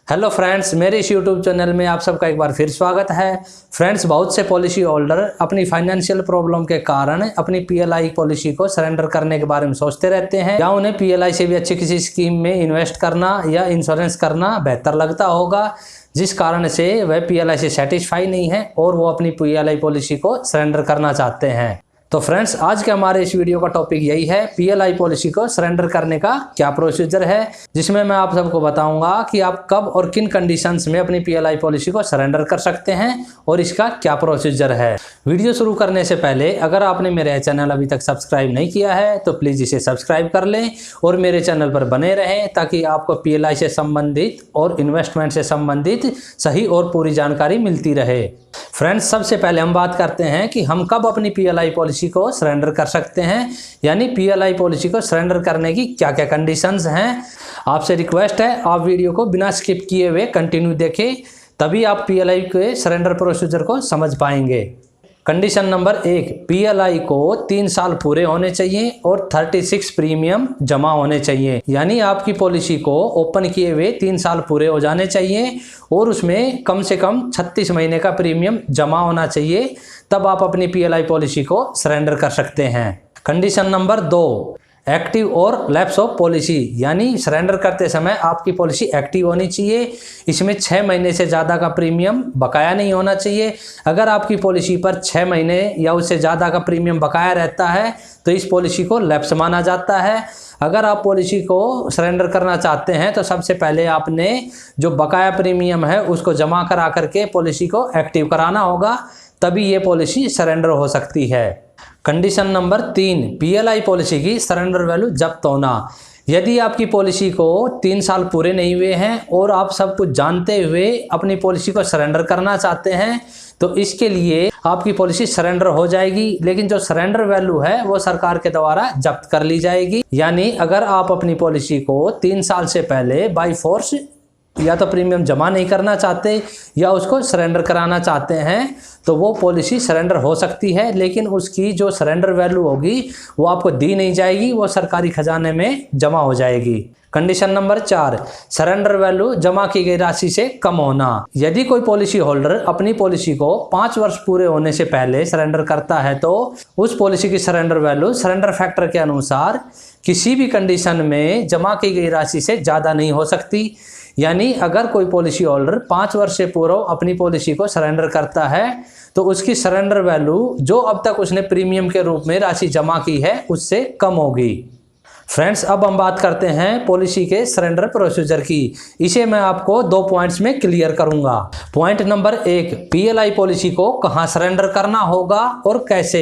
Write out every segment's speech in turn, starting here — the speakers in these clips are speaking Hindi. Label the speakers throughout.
Speaker 1: हेलो फ्रेंड्स, मेरे इस यूट्यूब चैनल में आप सबका एक बार फिर स्वागत है। फ्रेंड्स, बहुत से पॉलिसी होल्डर अपनी फाइनेंशियल प्रॉब्लम के कारण अपनी पीएलआई पॉलिसी को सरेंडर करने के बारे में सोचते रहते हैं, या उन्हें पीएलआई से भी अच्छी किसी स्कीम में इन्वेस्ट करना या इंश्योरेंस करना बेहतर लगता होगा, जिस कारण से वह पीएलआई से सेटिस्फाई नहीं है और वो अपनी पीएलआई पॉलिसी को सरेंडर करना चाहते हैं। तो फ्रेंड्स, आज के हमारे इस वीडियो का टॉपिक यही है, पीएलआई पॉलिसी को सरेंडर करने का क्या प्रोसीजर है, जिसमें मैं आप सबको बताऊंगा कि आप कब और किन कंडीशंस में अपनी पीएलआई पॉलिसी को सरेंडर कर सकते हैं और इसका क्या प्रोसीजर है। वीडियो शुरू करने से पहले अगर आपने मेरे चैनल अभी तक सब्सक्राइब नहीं किया है तो प्लीज़ इसे सब्सक्राइब कर लें और मेरे चैनल पर बने रहें, ताकि आपको पीएलआई से संबंधित और इन्वेस्टमेंट से संबंधित सही और पूरी जानकारी मिलती रहे। फ्रेंड्स, सबसे पहले हम बात करते हैं कि हम कब अपनी पीएलआई पॉलिसी को सरेंडर कर सकते हैं, यानी पीएलआई पॉलिसी को सरेंडर करने की क्या क्या कंडीशंस हैं। आपसे रिक्वेस्ट है, आप वीडियो को बिना स्किप किए हुए कंटिन्यू देखें, तभी आप पीएलआई के सरेंडर प्रोसीजर को समझ पाएंगे। कंडीशन नंबर 1, पीएलआई को 3 साल पूरे होने चाहिए और 36 प्रीमियम जमा होने चाहिए, यानी आपकी पॉलिसी को ओपन किए हुए 3 साल पूरे हो जाने चाहिए और उसमें कम से कम 36 महीने का प्रीमियम जमा होना चाहिए, तब आप अपनी पीएलआई पॉलिसी को सरेंडर कर सकते हैं। कंडीशन नंबर 2, एक्टिव और लैप्स ऑफ पॉलिसी, यानी सरेंडर करते समय आपकी पॉलिसी एक्टिव होनी चाहिए। इसमें 6 महीने से ज़्यादा का प्रीमियम बकाया नहीं होना चाहिए। अगर आपकी पॉलिसी पर 6 महीने या उससे ज़्यादा का प्रीमियम बकाया रहता है तो इस पॉलिसी को लैप्स माना जाता है। अगर आप पॉलिसी को सरेंडर करना चाहते हैं तो सबसे पहले आपने जो बकाया प्रीमियम है उसको जमा करा करके पॉलिसी को एक्टिव कराना होगा, तभी ये पॉलिसी सरेंडर हो सकती है। कंडीशन नंबर 3, पीएलआई पॉलिसी की सरेंडर वैल्यू जब्त होना। यदि आपकी पॉलिसी को 3 साल पूरे नहीं हुए हैं और आप सब कुछ जानते हुए अपनी पॉलिसी को सरेंडर करना चाहते हैं तो इसके लिए आपकी पॉलिसी सरेंडर हो जाएगी, लेकिन जो सरेंडर वैल्यू है वो सरकार के द्वारा जब्त कर ली जाएगी। यानी अगर आप अपनी पॉलिसी को 3 साल से पहले बाय फोर्स या तो प्रीमियम जमा नहीं करना चाहते या उसको सरेंडर कराना चाहते हैं तो वो पॉलिसी सरेंडर हो सकती है, लेकिन उसकी जो सरेंडर वैल्यू होगी वो आपको दी नहीं जाएगी, वो सरकारी खजाने में जमा हो जाएगी। कंडीशन नंबर 4, सरेंडर वैल्यू जमा की गई राशि से कम होना। यदि कोई पॉलिसी होल्डर अपनी पॉलिसी को 5 वर्ष पूरे होने से पहले सरेंडर करता है तो उस पॉलिसी की सरेंडर वैल्यू सरेंडर फैक्टर के अनुसार किसी भी कंडीशन में जमा की गई राशि से ज़्यादा नहीं हो सकती। यानी अगर कोई पॉलिसी होल्डर 5 वर्ष से पूर्व अपनी पॉलिसी को सरेंडर करता है तो उसकी सरेंडर वैल्यू जो अब तक उसने प्रीमियम के रूप में राशि जमा की है उससे कम होगी। फ्रेंड्स, अब हम बात करते हैं पॉलिसी के सरेंडर प्रोसीजर की। इसे मैं आपको 2 पॉइंट्स में क्लियर करूंगा। पॉइंट नंबर 1, पीएलआई पॉलिसी को कहां सरेंडर करना होगा और कैसे।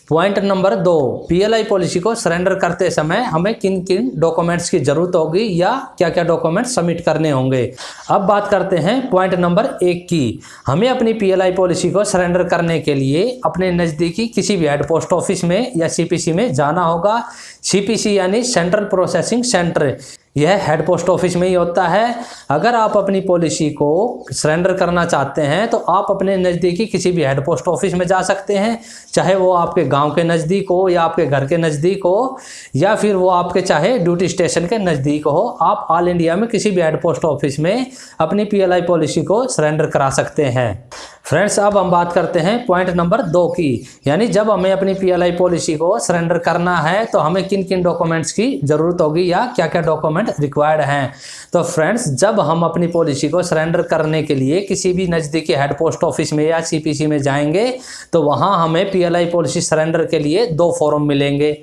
Speaker 1: पॉइंट नंबर 2, पीएलआई पॉलिसी को सरेंडर करते समय हमें किन किन डॉक्यूमेंट्स की जरूरत होगी या क्या क्या डॉक्यूमेंट सबमिट करने होंगे। अब बात करते हैं पॉइंट नंबर 1 की। हमें अपनी पीएलआई पॉलिसी को सरेंडर करने के लिए अपने नज़दीकी किसी भी हेड पोस्ट ऑफिस में या सीपीसी में जाना होगा। सीपीसी यानी सेंट्रल प्रोसेसिंग सेंटर, यह हेड पोस्ट ऑफिस में ही होता है। अगर आप अपनी पॉलिसी को सरेंडर करना चाहते हैं तो आप अपने नज़दीकी किसी भी हेड पोस्ट ऑफिस में जा सकते हैं, चाहे वो आपके गांव के नज़दीक हो या आपके घर के नज़दीक हो या फिर वो आपके चाहे ड्यूटी स्टेशन के नज़दीक हो। आप ऑल इंडिया में किसी भी हेड पोस्ट ऑफिस में अपनी पीएलआई पॉलिसी को सरेंडर करा सकते हैं। फ्रेंड्स, अब हम बात करते हैं पॉइंट नंबर 2 की, यानी जब हमें अपनी पीएलआई पॉलिसी को सरेंडर करना है तो हमें किन किन डॉक्यूमेंट्स की ज़रूरत होगी या क्या क्या डॉक्यूमेंट रिक्वायर्ड हैं। तो फ्रेंड्स, जब हम अपनी पॉलिसी को सरेंडर करने के लिए किसी भी नज़दीकी हेड पोस्ट ऑफिस में या सीपीसी में जाएंगे तो वहाँ हमें पीएलआई पॉलिसी सरेंडर के लिए 2 फॉर्म मिलेंगे।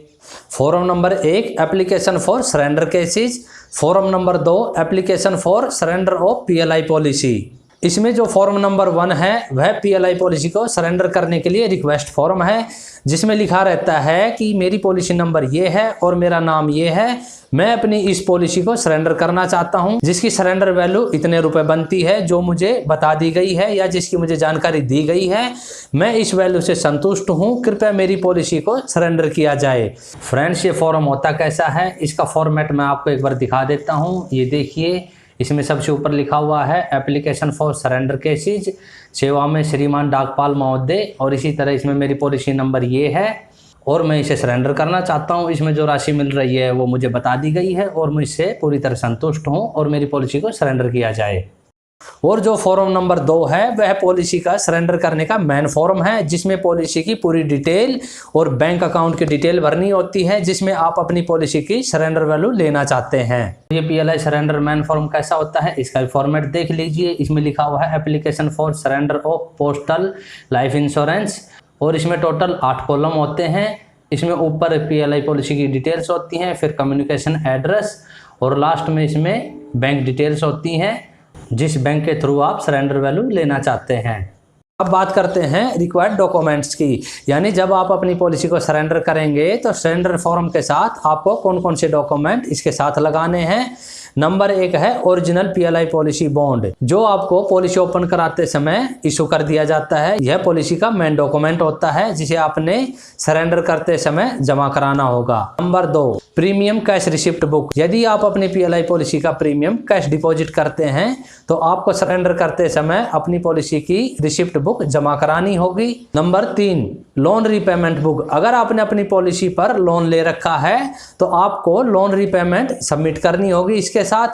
Speaker 1: Form number 1, application for surrender cases. Form number 2, application for surrender of PLI policy. इसमें जो फॉर्म नंबर 1 है वह पीएलआई पॉलिसी को सरेंडर करने के लिए रिक्वेस्ट फॉर्म है, जिसमें लिखा रहता है कि मेरी पॉलिसी नंबर ये है और मेरा नाम ये है, मैं अपनी इस पॉलिसी को सरेंडर करना चाहता हूं, जिसकी सरेंडर वैल्यू इतने रुपए बनती है जो मुझे बता दी गई है या जिसकी मुझे जानकारी दी गई है। मैं इस वैल्यू से संतुष्ट हूं, कृपया मेरी पॉलिसी को सरेंडर किया जाए। फ्रेंड्स, ये फॉर्म होता कैसा है, इसका फॉर्मेट मैं आपको एक बार दिखा देता हूँ। ये देखिए, इसमें सबसे ऊपर लिखा हुआ है एप्लीकेशन फॉर सरेंडर केसेज, सेवा में श्रीमान डाकपाल महोदय, और इसी तरह इसमें मेरी पॉलिसी नंबर ये है और मैं इसे सरेंडर करना चाहता हूं। इसमें जो राशि मिल रही है वो मुझे बता दी गई है और मैं इससे पूरी तरह संतुष्ट हूं और मेरी पॉलिसी को सरेंडर किया जाए। और जो फॉर्म नंबर 2 है वह पॉलिसी का सरेंडर करने का मेन फॉर्म है, जिसमें पॉलिसी की पूरी डिटेल और बैंक अकाउंट की डिटेल भरनी होती है, जिसमें आप अपनी पॉलिसी की सरेंडर वैल्यू लेना चाहते हैं। ये PLI सरेंडर मेन फॉर्म कैसा होता है, इसका फॉर्मेट देख लीजिए। इसमें लिखा हुआ है application for surrender of postal life insurance, और इसमें टोटल 8 कॉलम होते हैं। इसमें ऊपर PLI पॉलिसी की डिटेल्स होती हैं, फिर कम्युनिकेशन एड्रेस, और लास्ट में इसमें बैंक डिटेल्स होती हैं, जिस बैंक के थ्रू आप सरेंडर वैल्यू लेना चाहते हैं। अब बात करते हैं रिक्वायर्ड डॉक्यूमेंट्स की, यानी जब आप अपनी पॉलिसी को सरेंडर करेंगे तो सरेंडर फॉर्म के साथ आपको कौन कौन से डॉक्यूमेंट इसके साथ लगाने हैं। नंबर 1 है ओरिजिनल PLI पॉलिसी बॉन्ड, जो आपको पॉलिसी ओपन कराते समय इशू कर दिया जाता है। यह पॉलिसी का मेन डॉक्यूमेंट होता है, जिसे आपने सरेंडर करते समय जमा कराना होगा। Number 2 premium cash receipt book, यदि आप अपनी PLI पॉलिसी का प्रीमियम कैश डिपॉजिट करते हैं तो आपको सरेंडर करते समय अपनी पॉलिसी की रिसिप्ट बुक जमा करानी होगी। नंबर 3 लोन रीपेमेंट बुक, अगर आपने अपनी पॉलिसी पर लोन ले रखा है तो आपको लोन रीपेमेंट सबमिट करनी होगी इसके साथ,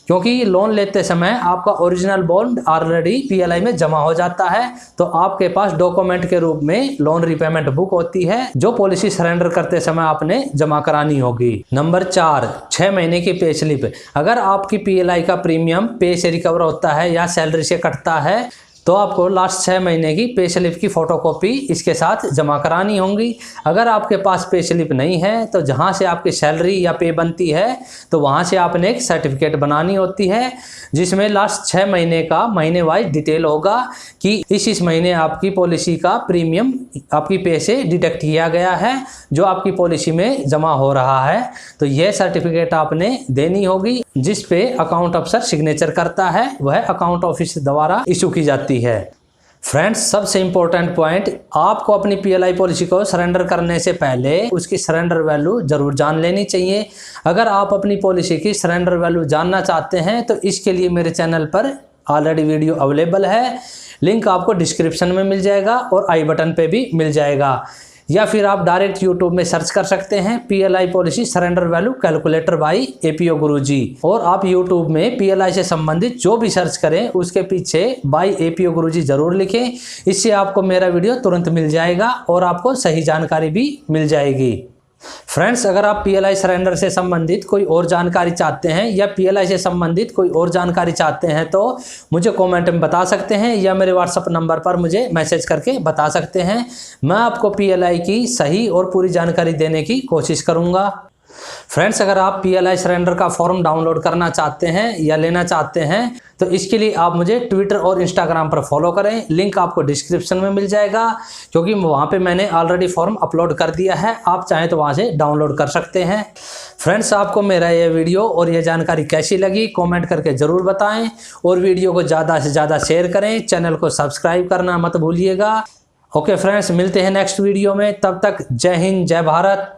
Speaker 1: क्योंकि लोन लेते समय आपका ओरिजिनल बॉन्ड ऑलरेडी PLI में जमा हो जाता है, तो आपके पास डॉक्यूमेंट के रूप में लोन रीपेमेंट बुक होती है, जो पॉलिसी सरेंडर करते समय आपने जमा करानी होगी। नंबर 4 6 महीने की पे स्लिप, अगर आपकी PLI का प्रीमियम पे से रिकवर होता है या सैलरी से कटता है तो आपको लास्ट 6 महीने की पे स्लिप की फोटोकॉपी इसके साथ जमा करानी होंगी। अगर आपके पास पे स्लिप नहीं है तो जहां से आपकी सैलरी या पे बनती है तो वहां से आपने एक सर्टिफिकेट बनानी होती है, जिसमें लास्ट 6 महीने का महीने वाइज डिटेल होगा कि इस महीने आपकी पॉलिसी का प्रीमियम आपकी पे से डिडक्ट किया गया है, जो आपकी पॉलिसी में जमा हो रहा है। तो यह सर्टिफिकेट आपने देनी होगी, जिस पे अकाउंट अफसर सिग्नेचर करता है, वह अकाउंट ऑफिस द्वारा इशू की जाती है। फ्रेंड्स, सबसे इंपॉर्टेंट पॉइंट, आपको अपनी PLI पॉलिसी को सरेंडर करने से पहले उसकी सरेंडर वैल्यू जरूर जान लेनी चाहिए। अगर आप अपनी पॉलिसी की सरेंडर वैल्यू जानना चाहते हैं तो इसके लिए मेरे चैनल पर ऑलरेडी वीडियो अवेलेबल है, लिंक आपको डिस्क्रिप्शन में मिल जाएगा और आई बटन पे भी मिल जाएगा, या फिर आप डायरेक्ट यूट्यूब में सर्च कर सकते हैं PLI policy surrender value calculator by APO Guruji, और आप यूट्यूब में PLI से संबंधित जो भी सर्च करें उसके पीछे बाय APO गुरुजी जरूर लिखें। इससे आपको मेरा वीडियो तुरंत मिल जाएगा और आपको सही जानकारी भी मिल जाएगी। फ्रेंड्स, अगर आप PLI सरेंडर से संबंधित कोई और जानकारी चाहते हैं या PLI से संबंधित कोई और जानकारी चाहते हैं तो मुझे कमेंट में बता सकते हैं या मेरे व्हाट्सएप नंबर पर मुझे मैसेज करके बता सकते हैं। मैं आपको PLI की सही और पूरी जानकारी देने की कोशिश करूंगा। फ्रेंड्स, अगर आप PLI सरेंडर का फॉर्म डाउनलोड करना चाहते हैं या लेना चाहते हैं तो इसके लिए आप मुझे ट्विटर और इंस्टाग्राम पर फॉलो करें, लिंक आपको डिस्क्रिप्शन में मिल जाएगा, क्योंकि वहाँ पे मैंने ऑलरेडी फॉर्म अपलोड कर दिया है, आप चाहें तो वहाँ से डाउनलोड कर सकते हैं। फ्रेंड्स, आपको मेरा ये वीडियो और ये जानकारी कैसी लगी कमेंट करके ज़रूर बताएं, और वीडियो को ज़्यादा से ज़्यादा शेयर करें, चैनल को सब्सक्राइब करना मत भूलिएगा। ओके फ्रेंड्स, मिलते हैं नेक्स्ट वीडियो में, तब तक जय हिंद जय भारत।